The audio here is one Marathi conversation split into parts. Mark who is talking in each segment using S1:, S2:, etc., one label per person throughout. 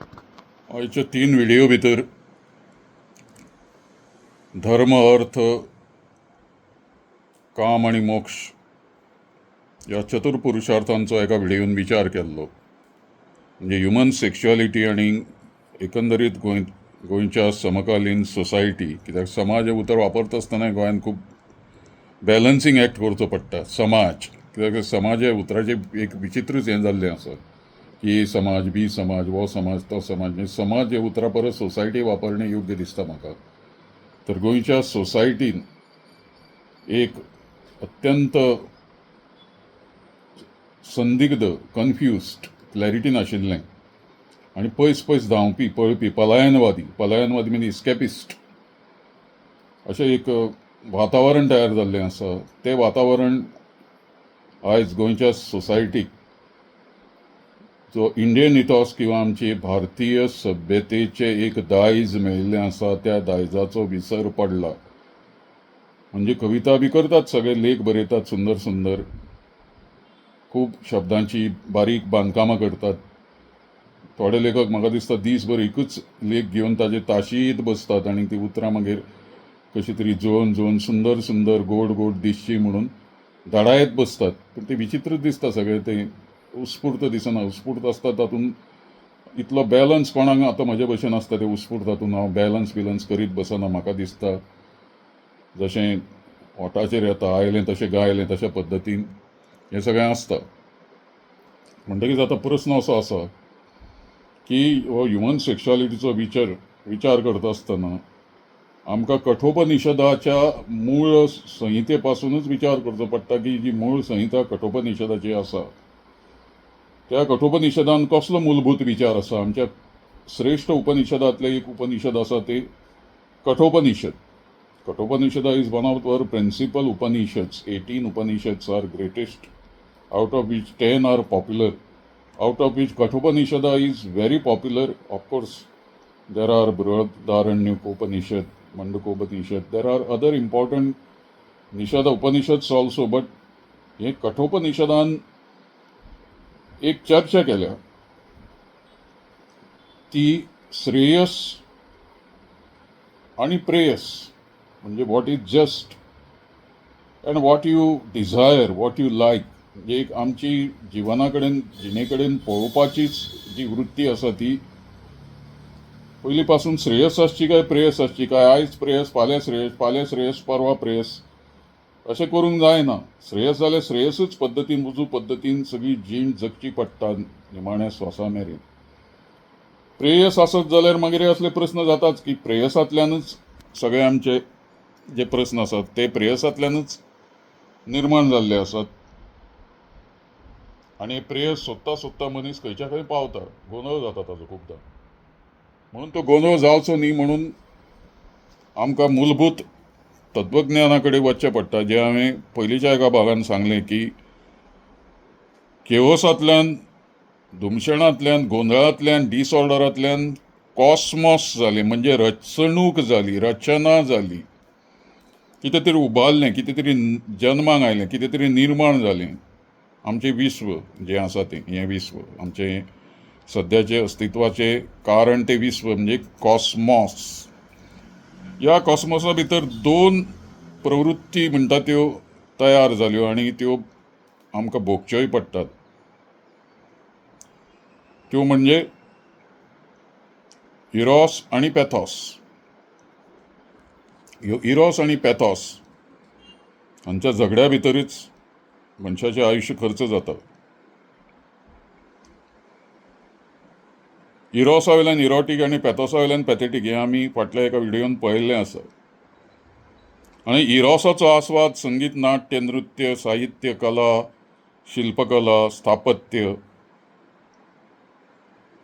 S1: आयच्या 3 व्हिडिओ भितर धर्म, अर्थ, काम आणि मोक्ष ह्या चतुर्पुरुषार्थांचो एका व्हिडिओन विचार केल्लो. म्हणजे ह्युमन सेक्शुअलिटी आणि एकंदरीत गोंयच्या समकालीन सोसायटी, कित्याक समाज हे उतर वापरता आसतना गोंयांत खूब बॅलन्सिंग एक्ट करचो पडटा. समाज, कित्याक समाज हे उतराचे एक विचित्रच हें जाल्लें आसा की समाज, बी समाज, वो समाज, तो समाज. म्हणजे समाज हे उतरा परस सोसायटी वापरणे योग्य दिसता म्हाका. तर गोंयच्या सोसायटीन एक अत्यंत संदिग्ध, कन्फ्युज्ड, क्लॅरिटी नाशिल्लें आनी पयस पयस धांवपी, पळपी, पलायनवादी म्हणजे इस्कॅपिस्ट अशें एक वातावरण तयार जाल्लें आसा. तें वातावरण आयज गोंयच्या सोसायटीक जो इंडियन इथॉस किंवा आमची भारतीय सभ्यतेचे एक दायज मेळिल्लें आसा, त्या दायजाचो विसर पडला. म्हणजे कविता बी करतात, सगळे लेख बरयतात सुंदर सुंदर, खूब शब्दांची बारीक बांदकामां करतात. थोडे लेखक म्हाका दिसता दीसभर एकूच लेख घेवन ताजे ताशीत बसतात आनी ती उतरां मागीर कशी तरी जुळोवन जुळोवन सुंदर सुंदर गोड गोड दिसची म्हणून धाडायत बसतात. पूण ते विचित्रच दिसता सगळें. ते उत्स्फूर्त दिसना. उत्स्फूर्त आसता तातूंत इतलो बॅलन्स कोणाक आतां म्हजे भशेन आसता. ते उत्स्फूर्त तातूंत हांव बॅलन्स करीत बसना. म्हाका दिसता जशें ओंठाचेर येता, आयलें तशें गायलें तशा पद्दतीन हें सगळें आसता. म्हणटकीच आतां प्रस्न असो आसा की हो ह्युमन सेक्शुअलिटीचो विचार करता आसतना आमकां कठोपनिशदाच्या मूळ संहिते पासूनच विचार करचो पडटा की जी मूळ संहिता कठोपनिशदाची आसा, त्या कठोपनिशदान कसलो मूलभूत विचार आसा. आमच्या श्रेष्ठ उपनिशदांतलें एक उपनिशद आसा ते कठोपनिशद. Kathopanishada is one of our principal Upanishads. 18 Upanishads are greatest, out of which 10 are popular, out of which Kathopanishada is very popular. Of course, there are Brihadaranyukopanishad, Mandukopanishad. There are other important Nishada Upanishads also, but हे कठोपनिषदान एक चर्चा केल्या ती श्रेयस आणि प्रेयस, म्हणजे what is just and what you desire, what you like. म्हणजे एक आमची जिणे कडेन पळोवपाचीच जी वृत्ती आसा ती पयली पासून श्रेयस आसची काय प्रेयस आसची काय, आयज प्रेयस फाल्यां श्रेयस परवा प्रेयस अशें करूंक जायना. श्रेयस जाल्यार श्रेयसूच पद्दतीन उजू पद्दतीन सगळी जीण जगची पडटा निमाण्या स्वासा मेरेन. प्रेयस आसत जाल्यार मागीर असले प्रस्न जाताच की प्रेयसांतल्यानच सगळे आमचे जे प्रस्न आसात ते प्रेयसांतल्यानच निर्माण जाल्ले आसात. आनी प्रेयस सोदता सोदता मनीस खंयच्या खंय पावता. गोंधळ जाता ताजो खूबदां. म्हणून तो गोंधळ जावचो न्ही म्हणून आमकां मूलभूत तत्वज्ञाना कडेन वचचें पडटा. जें हांवें पयलींच्या एका भागान सांगलें की केओसांतल्यान, धुमशणांतल्यान, गोंधळांतल्यान, डिसऑर्डरांतल्यान कॉस्मॉस जालें. म्हणजे रचणूक जाली, रचना जाली, कितें तरी उबारलें, कितें तरी जन्माक आयलें, कितें तरी निर्माण जालें. आमचें विश्व जें आसा तें, हें विश्व आमचें सद्याचे अस्तित्वाचें कारण तें विश्व म्हणजे कॉस्मॉस. ह्या कॉस्मॉसा भितर दोन प्रवृत्ती म्हणटा त्यो तयार जाल्यो आनी त्यो आमकां भोगच्योय पडटात. त्यो म्हणजे इरॉस आनी पॅथॉस. ह्यो इरॉस आनी पॅथॉस हांच्या झगड्या भितरच मनशाचें आयुश्य खर्च जाता. इरॉसा वयल्यान इरॉटीक आनी पॅथॉसा वयल्यान पॅथेटीक हें आमी फाटल्या एका व्हिडिओन पळयल्लें आसा. आनी इरॉसाचो आस्वाद संगीत, नाट्य, नृत्य, साहित्य, कला, शिल्पकला, स्थापत्य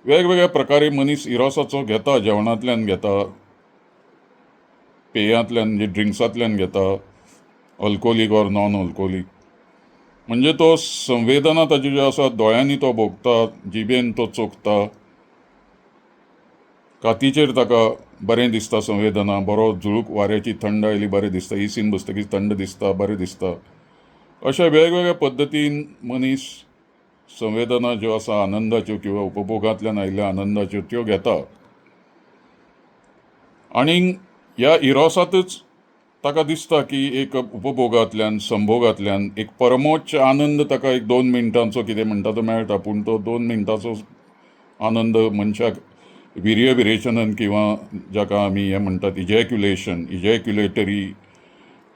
S1: वेगवेगळ्या प्रकारे मनीस इरॉसाचो घेता. जेवणांतल्यान घेता, पेयांतल्यान म्हणजे ड्रिंक्सांतल्यान घेता, अल्कोहोलीक ऑर नॉन अल्कोहोलीक. म्हणजे तो संवेदना ताच्यो ज्यो आसात, दोळ्यांनी तो भोगता, जिबेन तो चोखता, कातीचेर ताका बरें दिसता संवेदना. बरो झुळूक वाऱ्याची थंड आयली बरें दिसता, इसीन बसतकीच थंड दिसता, बरें दिसता. अशा वेगवेगळ्या पद्दतीन मनीस संवेदना ज्यो आसा आनंदाच्यो किंवा उपभोगांतल्यान आयिल्ल्या आनंदाच्यो त्यो घेता. आनी ह्या इरोसांतच ताका दिसता की एक उपभोगांतल्यान संभोगांतल्यान एक परमोच्च आनंद ताका एक 2 मिनटांचो कितें म्हणटा तो मेळटा. पूण तो 2 मिनटांचो आनंद मनशाक वीर्य विरेचनन किंवा जाका आमी हें म्हणटात इजॅक्युलेटरी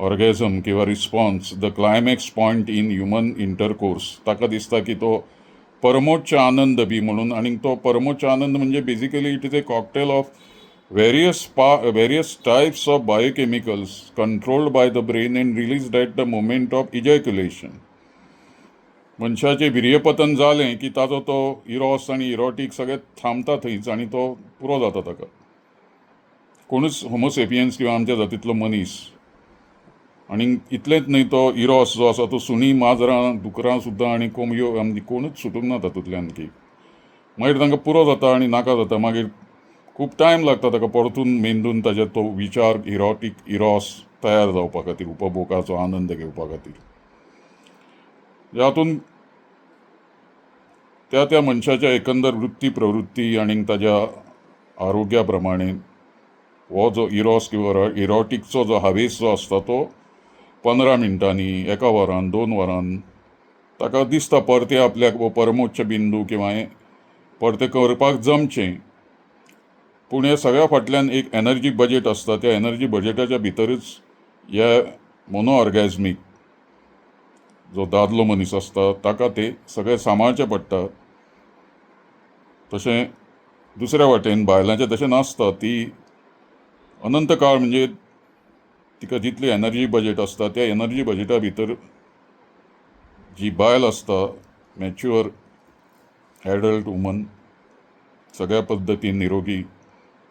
S1: ऑर्गेझम किंवा response, the climax point in human intercourse, ताका दिसता की तो परमोच्च आनंद बी म्हणून. आनी तो परमोच्च आनंद म्हणजे basically it is a cocktail of various types of biochemicals controlled by the brain and released at the moment of ejaculation. मनशाचें वीर्यपतन जालें की ताजो तो इरोस आनी इरोटीक सगळें थांबता थंयच आनी तो पुरो जाता ताका. कोणूच होमोसेपियन्स किंवा आमच्या जातींतलो मनीस. आनी इतलेंच न्हय, तो इरोस जो आसा तो सुणी, माजरां, दुकरां सुद्दां आनी कोंबयो आमची कोणूच सुटूंक ना तातूंतल्यान की. मागीर तांकां पुरो जाता आनी नाका जाता. मागीर खूब टायम लागता ताका परतून मेंदून ताजे तो विचार इरोस तयार जावपा खातीर, उपभोगाचो आनंद घेवपा खातीर. हातूंत त्या मनशाच्या एकंदर वृत्ती प्रवृत्ती आनी ताज्या आरोग्या प्रमाणे हो जो इरोस किंवा इरोटीकचो जो हावेस जो आसता तो 15 मिनटांनी, 1 वरान, 2 वरान ताका दिसता परते आपल्याक वो परमोच्च बिंदू किंवा हें परते करपाक जमचें. पूण हे सगळ्या फाटल्यान एक एनर्जी बजेट आसता. त्या एनर्जी बजेटाच्या भितरच ह्या मोनो ऑर्गॅझमीक जो दादलो मनीस आसता ताका ते सगळें सांबाळचें पडटा. तशें दुसऱ्या वाटेन बायलांचें तशें नासता. ती अनंत काळ म्हणजे तिका जितली एनर्जी बजेट आसता त्या एनर्जी बजेटा भितर जी बायल आसता, मॅच्युअर एडल्ट वुमन, सगळ्या पद्दतीन निरोगी,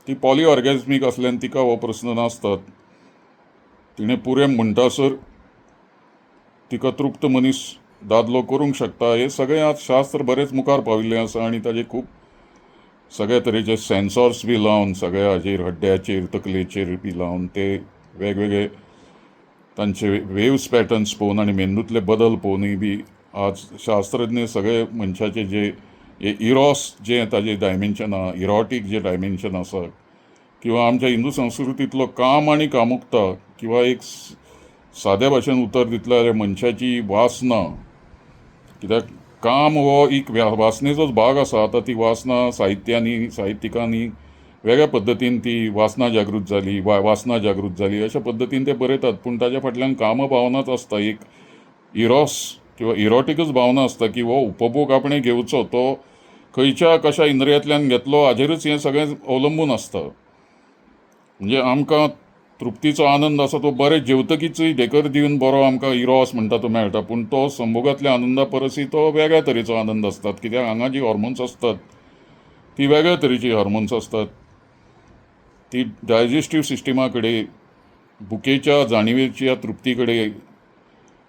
S1: ती पॉली ऑर्गॅझमीक आसल्यान तिका हो प्रस्न नासता. तिणें पुरें म्हणटासर तिका तृप्त मनीस दादलो करूंक शकता. हे सगळें आज शास्त्र बरेंच मुखार पाविल्लें आसा आनी ताजे खूब सगळ्या तरेचे सेन्सॉर्स बी लावन, सगळ्या हाजेर हड्ड्याचेर, तकलेचेर बी लावन ते वेगवेगळे तांचे वेव्स पॅटर्न्स पळोवन आनी मेंदूंतले बदल पळोवनूय बी आज शास्त्रज्ञ सगळे मनशाचे जे इरोस जे ताजे डायमेन्शन आसा, इरोटीक जे डायमेन्शन आसा, किंवा आमच्या हिंदू संस्कृतींतलो काम आनी कामुकता, किंवा एक साद्या भाशेन उतर दितले जाल्यार मनशाची वासना. कित्याक काम हो एक वासनेचोच भाग आसा. आतां ती वासना साहित्यिकांनी वेगळ्या पद्दतीन ती वासना जागृत जाली अशा पद्दतीन ते बरयतात. पूण ताच्या फाटल्यान कामभावनाच आसता, एक इरोस किंवा इरोटीकच भावना आसता की हो उपभोग आपणे घेवचो, तो खंयच्या कशा इंद्रियांतल्यान घेतलो हाजेरच हें सगळें अवलंबून आसता. म्हणजे आमकां तृप्तीचो आनंद आसा तो बरें जेवतकीचूय ढेकर दिवन बरो आमकां इरोस म्हणटा तो मेळटा. पूण तो संभोगांतल्या आनंदा परसय तो वेगळ्या तरेचो आनंद आसतात. कित्याक हांगा जी हॉर्मोन्स आसतात ती वेगळ्या तरेची हॉर्मोन्स आसतात. ती डायजेस्टीव सिस्टमा कडेन, भुकेच्या जाणीवेच्या तृप्ती कडेन,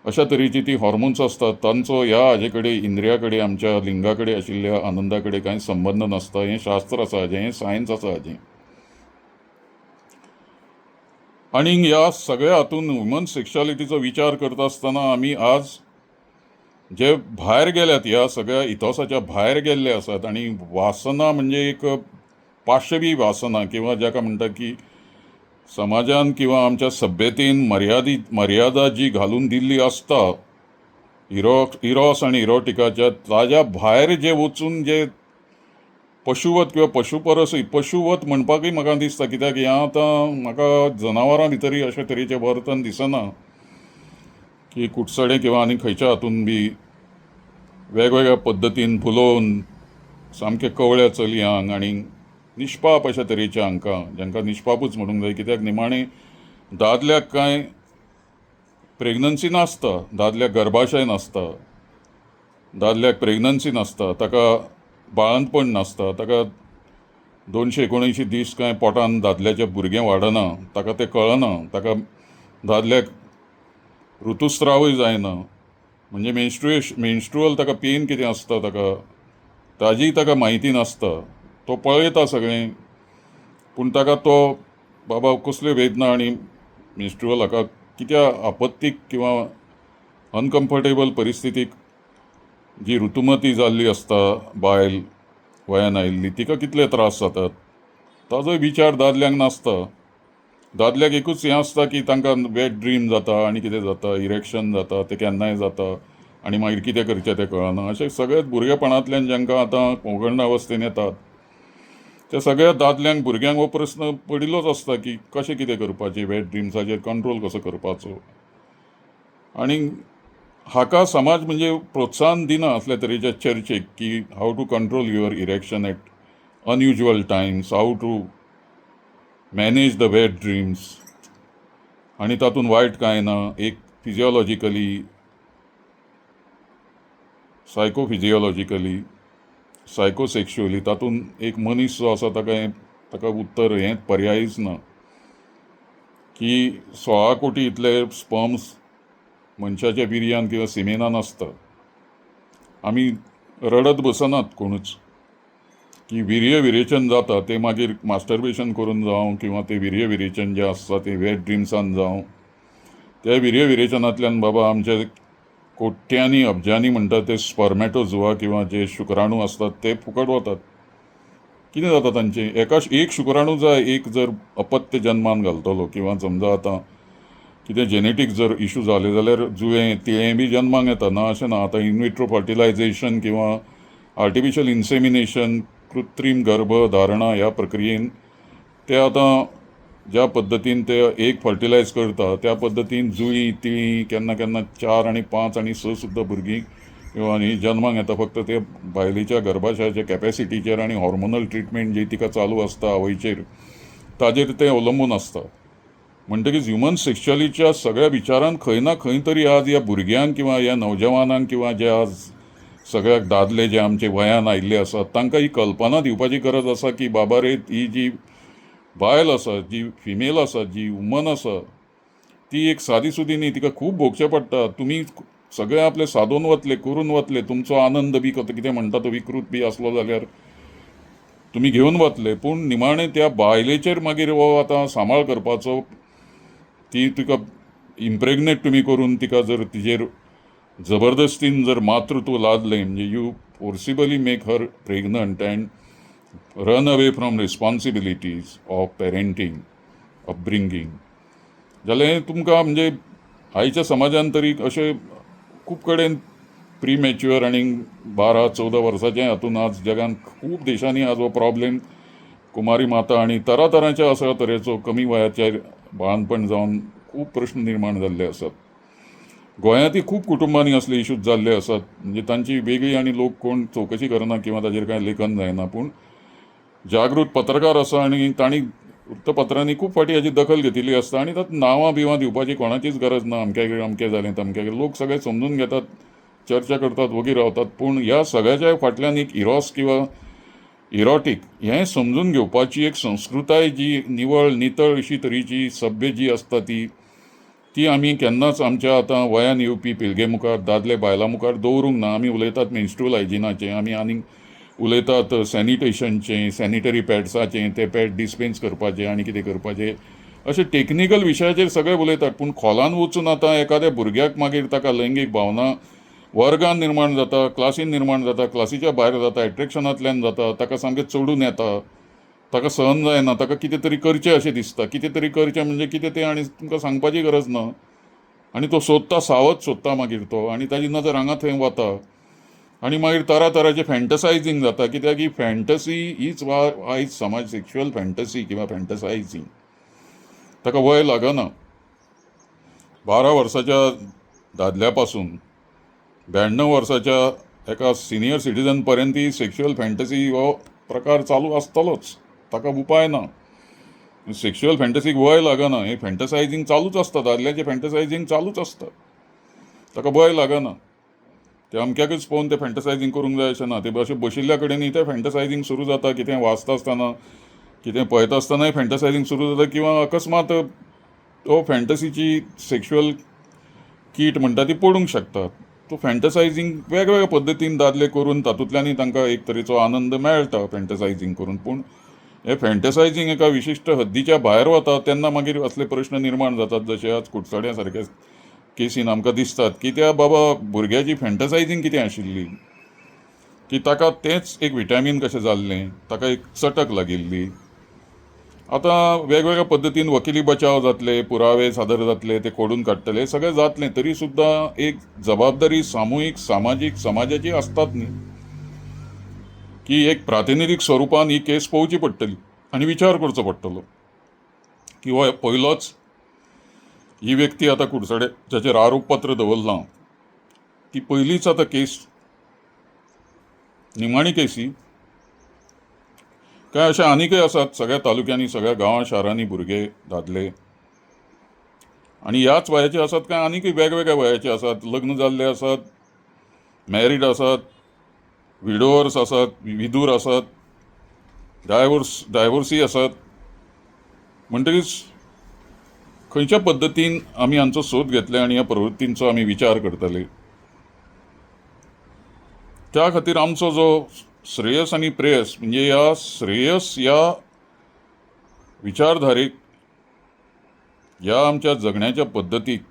S1: अशा तरेची ती हॉर्मोन्स आसतात. तांचो ह्या हाजे कडेन, इंद्रिया कडेन, आमच्या लिंगा कडेन आशिल्ल्या आनंदा कडेन कांय संबंद नासता. हें शास्त्र आसा हाजें, हें सायन्स आसा हाजें. आनी ह्या सगळ्या हातून ह्युमन सेक्शुअलिटीचो विचार करता आसतना आमी आज जे भायर गेल्यात, ह्या सगळ्या इथोसाच्या भायर गेल्ले आसात, आनी वासना म्हणजे एक पाशवी वासना, किंवा जाका म्हणटा की समाजान किंवा आमच्या सभ्यतेन मर्यादा जी घालून दिल्ली आसता इरोस आनी इरोटिकाच्या, ताज्या भायर जे वचून जे पशुवत किंवा पशुपरसय पशुवत म्हणपाकय म्हाका दिसता. कित्याक हें आतां म्हाका जनावरां भितरय अशे तरेचें वर्तन दिसना की कुडचडें किंवा आनी खंयच्या हातून बी वेगवेगळ्या पद्दतीन फुलोवन सामके कवळ्या चलयांक आनी निश्पाप अशा तरेच्या हांकां, जांकां निश्पापूच म्हणूंक जाय, कित्याक निमाणें दादल्याक कांय प्रेग्नन्सी नासता, दादल्याक गर्भाशय नासता, दादल्याक प्रेग्नन्सी नासता, ताका बाळंतपण नासता, ताका 279 दीस कांय पोटान दादल्याचें भुरगें वाडना, ताका तें कळना, ताका दादल्याक ऋतुस्रावय जायना, म्हणजे मेन्स्ट्रुअल ताका पेन कितें आसता ताजीय ताका म्हायती नासता. तो पळयता सगळें, पूण ताका तो बाबा कसल्यो वेदना आनी मेन्स्ट्रुअल हाका कित्या आपत्तीक किंवा अनकम्फर्टेबल परिस्थितीक जी ऋतुमती जाल्ली आसता बायल वयान आयिल्ली तिका कितले त्रास जातात ताजोय विचार दादल्यांक नासता. दादल्याक एकूच हें आसता की तांकां वेट ड्रीम जाता आनी कितें जाता, इरेक्शन जाता, तें केन्नाय जाता आनी मागीर कितें करचें तें कळना. अशें सगळेच भुरगेपणांतल्यान जांकां आतां मोगण अवस्थेन येतात त्या सगळ्या दादल्यांक भुरग्यांक हो प्रस्न पडिल्लोच आसता की कशें कितें करपाचें, वेट ड्रिम्साचेर कंट्रोल कसो करपाचो. आनी हाका समाज म्हणजे प्रोत्साहन दिना असल्या तरेच्या चर्चेक की how to control your erection at unusual times, how to manage the wet dreams. आणि तातूंत वायट कांय ना. एक फिजिओलॉजिकली, सायकोफिजिओलॉजिकली, सायकोसेक्शुअली तातूंत एक मनीस जो आसा ताका उत्तर हें पर्यायच ना की 16 कोटी इतले स्पर्म्स मनशाच्या विर्यान किंवा सिमेनान आसता. आमी रडत बसनात कोणूच की वीर्य विरेचन जाता तें मागीर मास्टरबेशन करून जावं किंवा तें वीर्य विरेचन जें आसता तें वेट ड्रिम्सान जावं. त्या वीर्य विरेचनांतल्यान बाबा आमचे कोट्यांनी अब्जांनी म्हणटा ते स्पर्मेटोजुआ किंवा जे शुक्राणू आसतात ते फुकट वतात. कितें जाता तांचें? एक शुक्राणू जाय एक जर अपत्य जन्मान घालतलो किंवा समजा आतां कितें जेनेटीक जर इश्यू जाले जाल्यार जुवें तिळें बी जन्माक येता. ना अशें ना. आतां इनविट्रो फर्टिलायझेशन किंवा आर्टिफिशियल इन्सेमिनेशन, कृत्रीम गर्भधारणा ह्या प्रक्रियेन ते आतां ज्या पद्दतीन ते एक फर्टिलायज करता त्या पद्दतीन जुळीं तिळीं केन्ना केन्ना 4 आनी 5 आनी 6 सुद्दां भुरगीं किंवा न्ही जन्माक येता. फक्त ते बायलेच्या गर्भाशयाच्या कॅपॅसिटीचेर आनी हॉर्मोनल ट्रिटमेंट जी तिका चालू आसता आवयचेर ताजेर तें अवलंबून आसता. म्हणटकीच ह्युमन सेक्शुअलिटीच्या सगळ्या विचारान खंय ना खंय तरी आज ह्या भुरग्यांक किंवा ह्या नवजवानांक किंवा जे आज सगळ्याक दादले जे आमचे वयान आयिल्ले आसात तांकां ही कल्पना दिवपाची गरज आसा की बाबा रे ही जी बायल आसा, जी फिमेल आसा, जी वुमन आसा ती एक सादी सुदी न्ही. तिका खूब भोगचें पडटा. तुमी सगळे आपले सादून वतले, करून वतले, तुमचो आनंद बी कितें म्हणटा तो विकृत बी आसलो जाल्यार तुमी घेवन वतले, पूण निमाणें त्या बायलेचेर मागीर हो आतां सांबाळ करपाचो, ती तुका इम्प्रेग्नेट तुमी करून तिका जर तिजेर जबरदस्तीन जर मातृत्व लादलें म्हणजे you forcibly make her pregnant and run away from responsibilities of parenting, upbringing, जाल्यार तुमकां म्हणजे आयच्या समाजान तरी अशें खूब कडेन प्रीमॅच्युअर आनी 12-14 वर्सांचे हातून आज जगान खूब देशांनी आज हो प्रॉब्लेम कुमारी माता आनी तरातरांच्या अशा तरेचो कमी वयाचेर बाळंतपण जावन खूब प्रश्न निर्माण जाल्ले आसात. गोंयांतय खूब कुटुंबांनी असले इश्यूज जाल्ले आसात. म्हणजे तांची वेगळी आनी लोक कोण चवकशी करना किंवा ताजेर कांय लेखन जायना. पूण जागृत पत्रकार आसा आनी तांणी वृत्तपत्रांनी खूब फाटी हाची दखल घेतिल्ली आसता आनी तातूंत नांवां बिवां दिवपाची कोणाचीच गरज ना. अमकें जालें तमकें लोक सगळे समजून घेतात, चर्चा करतात, वगीर रावतात. पूण ह्या सगळ्याच्या फाटल्यान एक इरोस किंवा इरोटीक हें समजून घेवपाची एक संस्कृताय जी निवळ नितळ अशी तरेची सभ्य जी आसता ती आमी केन्नाच आमच्या आतां वयान येवपी पिळगे मुखार दादले बायलां मुखार दवरूंक ना. आमी उलयतात मेन्स्ट्रुअल हायजिनाचें, आमी आनीक उलयतात सॅनिटेशनचें, सॅनिटरी पॅड्साचें, ते पॅड डिस्पेन्स करपाचें आनी कितें करपाचें, अशे टेक्निकल विशयाचेर सगळे उलयतात. पूण खोलान वचून आतां एखाद्या भुरग्याक मागीर ताका लैंगीक भावना वर्गान निर्माण जाता, क्लासीन निर्माण जाता, क्लासीच्या भायर जाता, एट्रॅक्शनांतल्यान जाता, ताका सामकें चडून येता, ताका सहन जायना, ताका कितें तरी करचें अशें दिसता. कितें तरी करचें म्हणजे कितें तें आनी तुमकां सांगपाची गरज ना. आनी तो सोदता, सावत सोदता मागीर तो, आनी ताजी नजर हांगा थंय वता आनी मागीर तरातरांचें फॅन्टसायझींग जाता. कित्याक ही फॅन्टसी हीच आयज समाज सेक्शुअल फॅन्टसी किंवा फॅन्टसायझींग ताका वय लागना. 12 वर्साच्या दादल्या पासून 92 वर्साच्या एका सिनियर सिटीजन पर्यंत ही सेक्शुअल फॅन्टसी हो प्रकार चालू आसतलोच, ताका उपाय ना. सेक्शुअल फॅन्टसीक वय लागना. हें फॅन्टसायझींग चालूच आसता, दादल्याचें फॅन्टसायझींग चालूच आसता, ताका भंय लागना. ते अमक्याकच पळोवन तें फॅन्टसायझींग करूंक जाय अशें ना. ते अशें बशिल्ल्या कडेनय तें फॅन्टसायझींग सुरू जाता. कितें वाचता आसतना, कितें पळयता आसतनाय फॅन्टसायझींग सुरू जाता किंवा अकस्मात तो फॅन्टसीची सेक्शुअल कीट म्हणटा ती पडूंक शकता. तो फॅन्टसायझींग वेगवेगळ्या पद्दतीन दादले करून तातूंतल्यानय तांकां एक तरेचो आनंद मेळटा फॅन्टसायझींग करून. पूण हे फॅन्टसायझींग एका विशिश्ट हद्दीच्या भायर वता तेन्ना मागीर असले प्रश्न निर्माण जातात. जशे आज कुडचड्या सारक्या केसीन आमकां दिसतात की त्या बाबा भुरग्याची फॅन्टसायझींग कितें आशिल्ली. की ताका तेंच एक विटॅमीन कशें जाल्लें, ताका एक चटक लागिल्ली. आता वेगवेगळ्या पद्दतीन वकिली बचाव जातले, पुरावे सादर जातले, ते खोडून काडटले, सगळें जातलें, तरी सुद्दां एक जबाबदारी सामुहीक सामाजीक समाजाची आसतात न्ही, की एक प्रातिनिधीक स्वरुपान ही केस पळोवची पडटली आनी विचार करचो पडटलो की हो पयलोच ही व्यक्ती आतां कुडचडे जाचेर आरोपपत्र दवरलां ती पयलींच आतां केस निमाणी केसी काय अशें आनीकय आसात सगळ्या तालुक्यांनी, सगळ्या गांवां शारांनी भुरगे दादले आनी ह्याच वयाचे आसात काय आनीकय वेगवेगळ्या वयाचे आसात, लग्न जाल्ले आसात, मॅरीड आसात, विडोवर्स आसात, विधूर आसात, डायवोर्सी आसात. म्हणटकीच खंयच्या पद्दतीन आमी हांचो सोद घेतले आनी ह्या प्रवृत्तींचो आमी विचार करतले, त्या खातीर आमचो जो श्रेयस आनी प्रेयस म्हणजे ह्या श्रेयस ह्या विचारधारेक, ह्या आमच्या जगण्याच्या पद्दतीक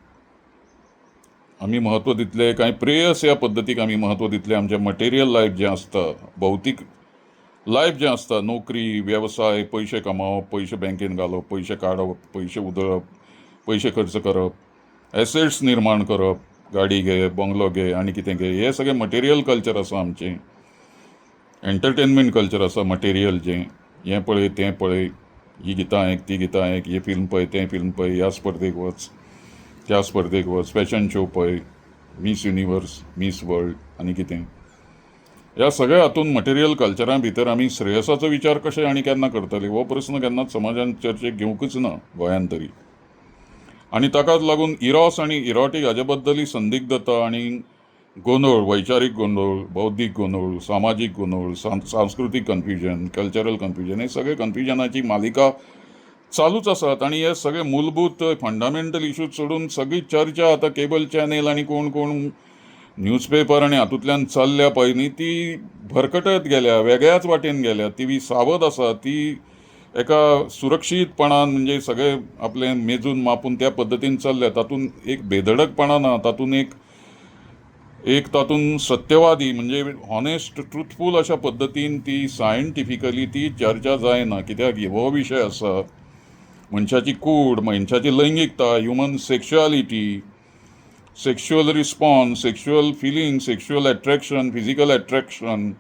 S1: आमी महत्व दितले, काय प्रेयस ह्या पद्दतीक आमी महत्व दितले. आमचें मटेरियल लायफ जें आसता, भौतीक लायफ जें आसता, नोकरी, वेवसाय, पयशे कमावप, पयशे बँकेन घालप, पयशे काडप, पयशे उधळप, पयशे खर्च करप, एसेट्स निर्माण करप, गाडी घे, बंगलो घे आनी कितें घे, हें सगळें मटेरियल कल्चर आसा आमचें. एंटरटेनमेंट कल्चर आसा मटेरियल जें, हें पळय तें पळय, ही गितां आयक, ती गितां आयक, हे फिल्म पळय, तें फिल्म पळय, ह्या स्पर्धेक वच, त्या स्पर्धेक वच, फॅशन शो पळय, मिस युनिवर्स, मिस वर्ल्ड आनी कितें. ह्या सगळ्या हातूंत मटेरियल कल्चरा भितर आमी श्रेयसाचो विचार कशें आनी केन्ना करतले हो प्रस्न केन्नाच समाजान चर्चेक घेवंकच ना गोंयांत तरी. आनी ताकाच लागून इरॉस आनी इरॉटीक हाचे बद्दली संदिग्धता आनी गोंदळ, वैचारीक गोंदळ, बौद्धीक गोंदळ, सामाजीक गोंदळ, सांस्कृतीक कन्फ्युजन, कल्चरल कन्फ्युजन, हे सगळे कन्फ्युजनाची मालिका चालूच आसात. आनी हे सगळे मूलभूत फंडामेंटल इश्यूज सोडून सगळी चर्चा आतां केबल चॅनल आनी कोण कोण न्यूजपेपर आनी हातूंतल्यान चल्ल्या पळय न्ही, ती भरकटत गेल्या, वेगळ्याच वाटेन गेल्या. ती सावध आसा, ती एका सुरक्षीतपणान म्हणजे सगळे आपले मेजून मापून त्या पद्दतीन चल्ल्या. तातूंत एक बेधडकपणा ना, तातूंत एक तातूंत सत्यवादी म्हणजे हॉनेस्ट ट्रुथफूल अशा पद्दतीन ती सायंटिफिकली ती चर्चा जायना. कित्याक हो विशय आसा मनशाची कूड, मनशाची लैंगिकता, human sexuality, sexual response, sexual feeling, sexual attraction, physical attraction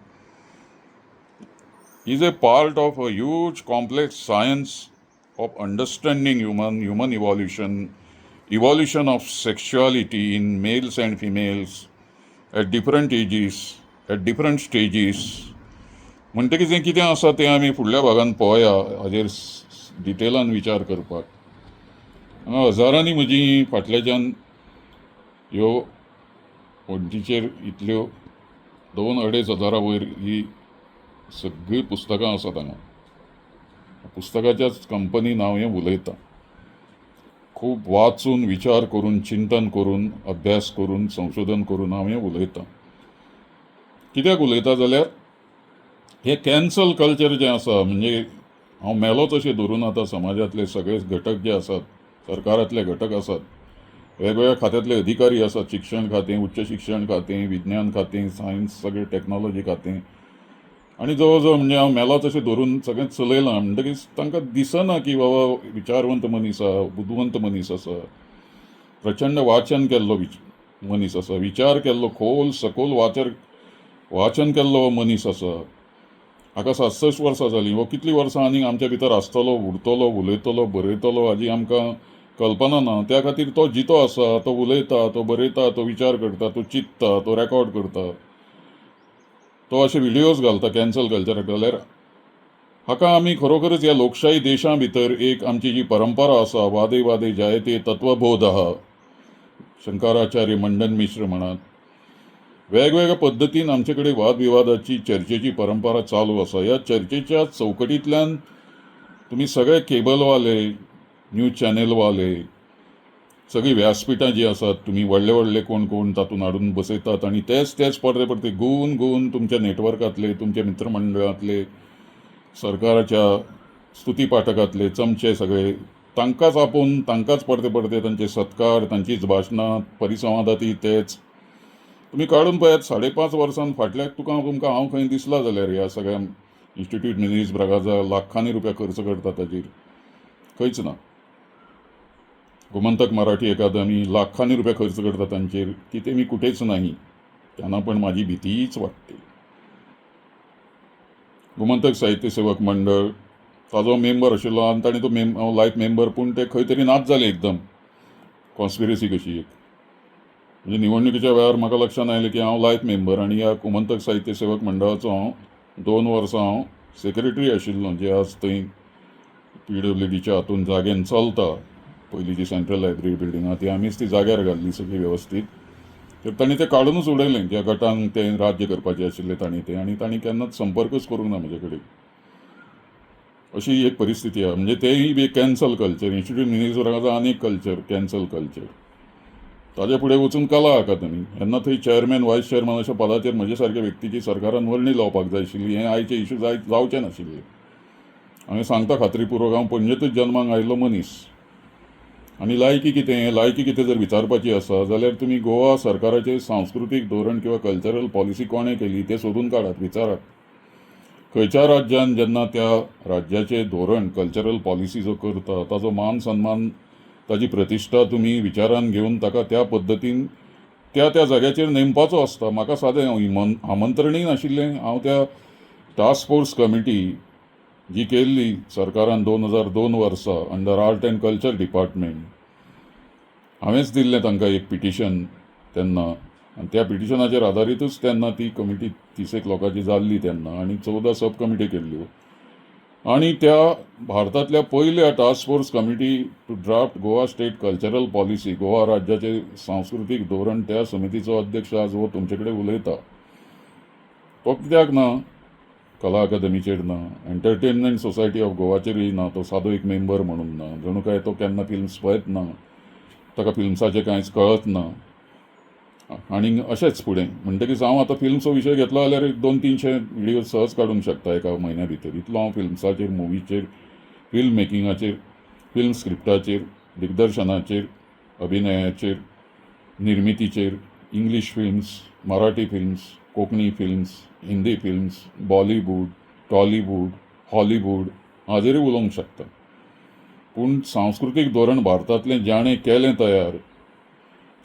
S1: is a part of a huge complex science of understanding human evolution of sexuality in males and females at different ages, at different stages. म्हणटकीच हें कितें आसा तें आमी फुडल्या भागान पळोवया, हाजेर डिटेलान विचार करपाक. हांगा हजारांनी म्हजी फाटल्याच्यान ह्यो वण्टीचेर इतल्यो 2-2.5 हजारा वयर ही सगळीं पुस्तकां आसात. हांगा पुस्तकाच्याच कंपनीन हांव हें उलयतां. खूब वाचून, विचार करून, चिंतन करून, अभ्यास करून, संशोधन करून हांव हें उलयतां. कित्याक उलयता जाल्यार हें कॅन्सल कल्चर जें आसा, म्हणजे हांव मेलोच अशें धरून आतां समाजांतले सगळे घटक जे आसात, सरकारांतले घटक आसात, वेगवेगळ्या खात्यांतले अधिकारी आसात, शिक्षण खातें, उच्च शिक्षण खातें, विज्ञान खातें, सायन्स, सगळें टॅक्नॉलॉजी खातें, आनी जवळ जवळ म्हणजे हांव मेलाच अशें धरून सगळें चलयलां. म्हणटकीच तांकां दिसना की बाबा विचारवंत मनीस आसा, बुदवंत मनीस आसा, प्रचंड वाचन केल्लो मनीस आसा, विचार केल्लो, खोल सखोल वाचन केल्लो मनीस आसा. हाका 67 वर्सां जालीं. हो कितलीं वर्सां आनीक आमच्या भितर आसतलो, उरतलो, उलयतलो, बरयतलो हाजी आमकां कल्पना ना. त्या खातीर तो जितो आसा, तो उलयता, तो बरयता, तो विचार करता, तो चिंतता, तो रेकॉर्ड करता, तो अशे व्हिडियोज घालता कॅन्सल कल्चराक. जाल्यार हाका आमी खरोखरच ह्या लोकशाही देशा भितर एक आमची जी परंपरा आसा, वादे वादे जायते तत्वबोध आहा, शंकराचार्य मंडन मिश्र म्हणात, वेगवेगळ्या पद्दतीन आमचे कडेन वादविवादाची चर्चेची परंपरा चालू आसा. ह्या चर्चेच्या चौकटींतल्यान तुमी सगळे केबलवाले, न्यूज चॅनलवाले, सगळीं व्यासपिठां जीं आसात, तुमी व्हडले व्हडले कोण कोण तातूंत हाडून बसयतात आनी तेच परते गुवन तुमच्या नेटवर्कांतले, तुमच्या मित्रमंडळांतले, सरकाराच्या स्तुतीपाठकांतले चमचे सगळे तांकांच आपोवन तांकांच परते तांचे सत्कार, तांचीच भाशणां, परिसंवादांती तेच, तुम्ही काढून पळयात 5.5 वर्सां फाटल्याक तुमकां हांव खंय दिसला जाल्यार ह्या सगळ्या इन्स्टिट्यूट मिनीस ब्रागाजा लाखांनी रुपया खर्च करता ताचेर खंयच ना. गोमंतक मराठी अकादमी लाखांनी रुपया खर्च करता तांचेर, कितें मी कुठेच नाही. त्यांना पण माझी भीतीच वाटते. गोमंतक साहित्य सेवक मंडळ ताजो मेंबर आशिल्लो आनी ताणें तो लायफ मेंबर, पूण ते खंय तरी नाच जालें एकदम कॉन्स्पिरसी कशी एक. म्हणजे निवडणुकीच्या वेळार म्हाका लक्षांत आयलें की हांव लायफ मेंबर आनी ह्या गोमंतक साहित्य सेवक मंडळाचो हांव 2 वर्सां हांव सेक्रेटरी आशिल्लो, जे आज थंय PWDच्या हातून जागेन चलता. पयलींची सेंट्रल लायब्ररी बिल्डींग आहा ती आमीच ती जाग्यार घाल्ली सगळी वेवस्थीत. तर तांणी तें काडूनच उडयलें, ज्या गटांक तें राज्य करपाचें आशिल्लें तांणी तें, आनी तांणी केन्नाच संपर्कच करूंक ना म्हजे कडेन. अशी एक परिस्थिती आहा. म्हणजे तेंय बी कॅन्सल कल्चर, इन्स्टिट्यूट मिनीस्टराचो आनी एक कल्चर कॅन्सल कल्चर. ताजे फुडें वचून कला अकादमी, जेन्ना थंय चेअरमॅन वायस चेअरमॅन अशा पदाचेर म्हजे सारक्या व्यक्तीची सरकारान वर्णी लावपाक जाय आशिल्ली. हें आयचे इश्यू जावचें नाशिल्लें. हांवें सांगता खात्रीपुर्वक, हांव पणजेंतूच जल्माक आयिल्लो मनीस. आनी लायकी कितें जर विचारपाची आसा जाल्यार तुमी गोवा सरकाराचें सांस्कृतीक धोरण किंवा कल्चरल पॉलिसी कोणें केली तें सोदून काडात, विचारात. खंयच्या राज्यान जेन्ना त्या राज्याचें धोरण कल्चरल पॉलिसी जो करता ताजो मान सन्मान, ताजी प्रतिश्ठा तुमी विचारान घेवन ताका त्या पद्दतीन त्या जाग्याचेर नेमपाचो आसता. म्हाका सादें आमंत्रणय नाशिल्लें. हांव त्या टास्क फोर्स कमिटी जी केल्ली सरकारान 2002 वर्सा under art and culture department, हांवेंच दिल्लें तांकां एक पिटिशन तेन्ना, आनी त्या पिटिशनाचेर आदारीतूच तेन्ना ती कमिटी 30 लोकांची जाल्ली तेन्ना, आनी 14 सब कमिटी केल्ल्यो. आनी त्या भारतांतल्या पयल्या task force committee to draft Goa state cultural policy, Goa राज्याचे सांस्कृतीक धोरण, त्या समितीचो अध्यक्ष आज हो तुमचे कडेन उलयता. तो कित्याक ना कला अकादमीचेर ना, एंटरटेनमेंट सोसायटी ऑफ गोवाचेरय ना, तो सादो एक मेंबर म्हणून ना, जणू काय तो केन्ना फिल्म्स पळयत ना, ताका फिल्म्साचें कांयच कळत ना. आनी अशेंच फुडें म्हणटकीच हांव आतां फिल्मचो विशय घेतलो जाल्यार 200-300 व्हिडियो सहज काडूंक शकता एका म्हयन्या भितर. इतलो हांव फिल्म्साचेर, मुवीचेर, फिल्म मेकिंगाचेर, फिल्म स्क्रिप्टाचेर, दिग्दर्शनाचेर, अभिनयाचेर, निर्मितीचेर, English films, Marathi films, Konkani films, Hindi films, Bollywood, Tollywood, Hollywood हाजेरूय उलोवंक शकता. पूण सांस्कृतीक धोरण भारतांतलें ज्याणें केलें तयार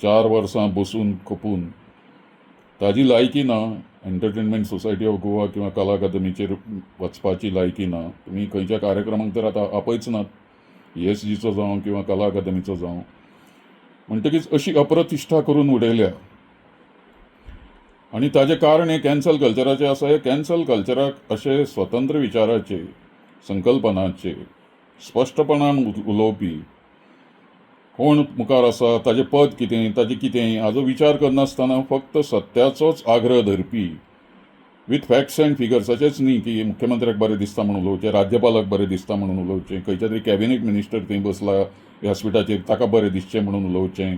S1: 4 वर्सां बसून खपून, ताजी लायकी ना. एंटरटेनमेंट सोसायटी ऑफ गोवा किंवा कला अकादमीचेर वचपाची लायकी ना. तुमी खंयच्या कार्यक्रमांक तर आतां आपयच नात, ESGचो जावं किंवा कला अकादमीचो जावं. म्हणटकीच अशी अप्रतिश्ठा करून उडयल्या. आनी ताजें कारण हें कॅन्सल कल्चराचें आसा. हे कॅन्सल कल्चराक अशे स्वतंत्र विचाराचे, संकल्पनाचे स्पश्टपणान उलोवपी कोण मुखार आसा, ताजें पद कितें, ताजें कितें हाजो विचार करनासतना फक्त सत्याचोच आग्रह धरपी, विथ फॅक्ट्स अँड फिगर्स. अशेंच न्ही की मुख्यमंत्र्याक बरें दिसता म्हणून उलोवचें, राज्यपालाक बरें दिसता म्हणून उलोवचें, खंयच्या तरी कॅबिनेट मिनिस्टर थंय बसला व्यासपीठाचेर ताका बरें दिसचें म्हणून उलोवचें,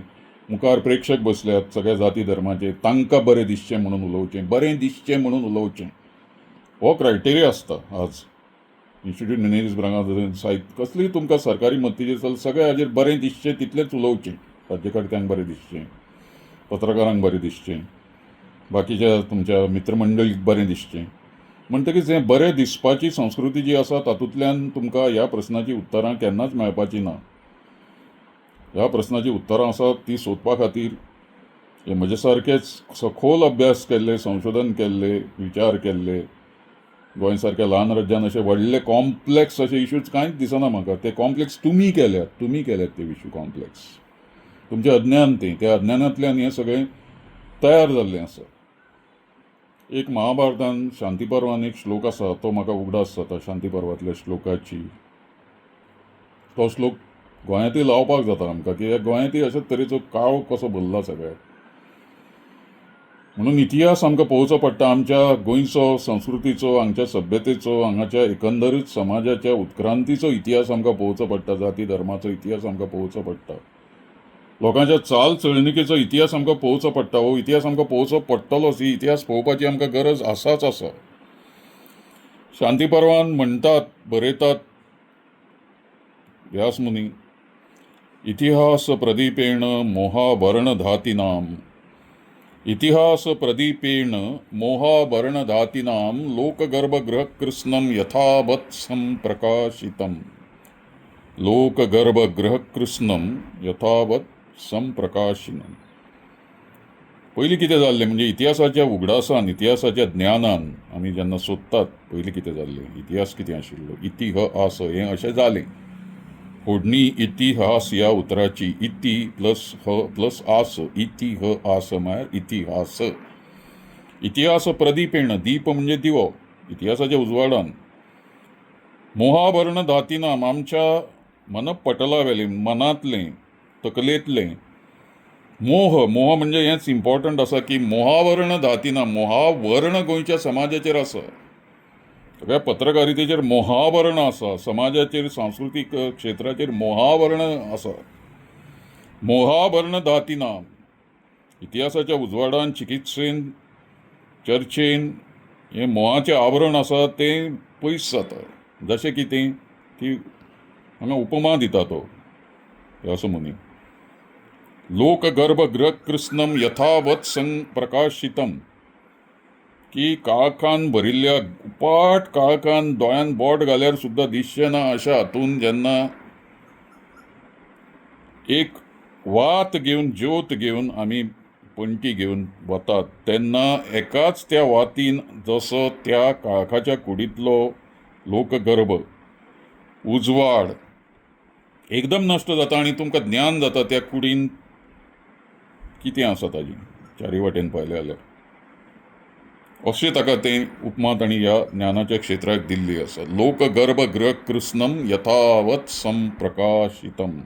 S1: मुखार प्रेक्षक बसल्यात सगळ्या जाती धर्माचे तांकां बरें दिसचें म्हणून उलोवचें, बरें दिसचें म्हणून उलोवचें. हो क्रायटेरिया आसता आज इन्स्टिट्यूट मिनीस ब्रागांत. साहित्य कसलीय तुमकां सरकारी मत्तीचेर चल, सगळें हाजेर बरें दिसचें तितलेंच उलोवचें. राज्यकर्त्यांक बरें दिसचें, पत्रकारांक बरें दिसचें, बाकीच्या तुमच्या मित्रमंडळीक बरें दिसचें. म्हणटकीच हें बरें दिसपाची संस्कृती जी आसा तातूंतल्यान तुमकां ह्या प्रस्नाची उतरां केन्नाच मेळपाची ना. ह्या प्रस्नाची उतरां आसात ती सोदपा खातीर हे म्हजे सारकेच सखोल अभ्यास केल्ले, संशोधन केल्ले, विचार केल्ले, गोंय सारक्या ल्हान राज्यान अशे व्हडले कॉम्प्लेक्स अशे इश्यूज कांयच दिसना म्हाका. ते कॉम्प्लेक्स तुमी केल्यात ते इश्यू कॉम्प्लेक्स. तुमचें अज्ञान तें, त्या अज्ञानांतल्यान हें सगळें तयार जाल्लें आसा. एक महाभारतान शांती पर्वान एक श्लोक आसा, तो म्हाका उगडास जाता शांती पर्वांतल्या श्लोकाची. तो श्लोक गोंयांतय लावपाक जाता आमकां, कित्याक गोंयांतय अशेच तरेचो काळ कसो भरला सगळ्याक. म्हणून इतिहास आमकां पळोवचो पडटा, आमच्या गोंयचो संस्कृतीचो, हांगच्या सभ्यतेचो, हांगाच्या एकंदरीत समाजाच्या उत्क्रांतीचो इतिहास आमकां पळोवचो पडटा, जाती धर्माचो इतिहास आमकां पळोवचो पडटा, लोकांच्या चाल चळणुकेचो इतिहास आमकां पळोवचो पडटा. हो इतिहास आमकां पळोवचो पडटलोच. ही इतिहास पळोवपाची आमकां गरज आसाच आसा. शांती पर्वान म्हणटात, बरयतात व्यासमुनी, इतिहास प्रदीपेण मोहाभरण धातीनाम इतिहास प्रदीपेन मोहाभरणधातिनां लोकगर्भगृहकृत्स्नं यथावत् सम्प्रकाशितम् लोकगर्भगृहकृत्स्नं यथावत् सम्प्रकाशितम्. पयलीं कितें जाल्लें म्हणजे इतिहासाच्या उगडासान, इतिहासाच्या ज्ञानान आमी जेन्ना सोदतात पयलीं कितें जाल्लें, इतिहास कितें आशिल्लो, इति ह आस हें अशें जालें. फोडणी इतिहास ह्या उतराची इति प्लस ह प्लस आस, इति ह आस म्हळ्यार इतिहास. इतिहास प्रदीपेण, दीप म्हणजे दिवो, इतिहासाच्या उजवाडान मोहाभरण धातिनाम आमच्या मनपटलावेलें, मनांतलें, तकलेंतलें मोह म्हणजे हेंच इम्पॉर्टंट आसा की मोहावर्ण धातिना, मोहावर्ण गोंयच्या समाजाचेर आसा. सगळ्या पत्रकारितेचेर मोहावर्ण आसा, समाजाचेर, सांस्कृतीक क्षेत्राचेर मोहावर्ण आसा. मोहावर्ण धातिना इतिहासाच्या उजवाडान, चिकित्सेन, चर्चेन हें मोहाचें आवरण आसा तें पयस जाता. जशें कितें की हांगा उपमा दिता तो असो मुनी. लोकगर्भगृहकृत्स्नं यथावत् संप्रकाशितम, की काळखान भरिल्ल्या उपाट काळखान दोळ्यान बोट घाल्यार सुद्दां दिसचें ना अशा हातून जेन्ना एक वात घेवन, ज्योत घेवन आमी पणटी घेवन वतात तेन्ना एकाच त्या वातीन जसो त्या काळखाच्या कुडींतलो लोकगर्भ, उजवाड एकदम नश्ट जाता आनी तुमकां ज्ञान जाता त्या कुडीन कितें आसा ताजी चारी वाटेन पळयलें जाल्यार. अशें ताका तें उपमा तांणी ह्या ज्ञानाच्या क्षेत्राक दिल्ली आसा. लोकगर्भगृहकृत्स्नं यथावत् संप्रकाशितम्.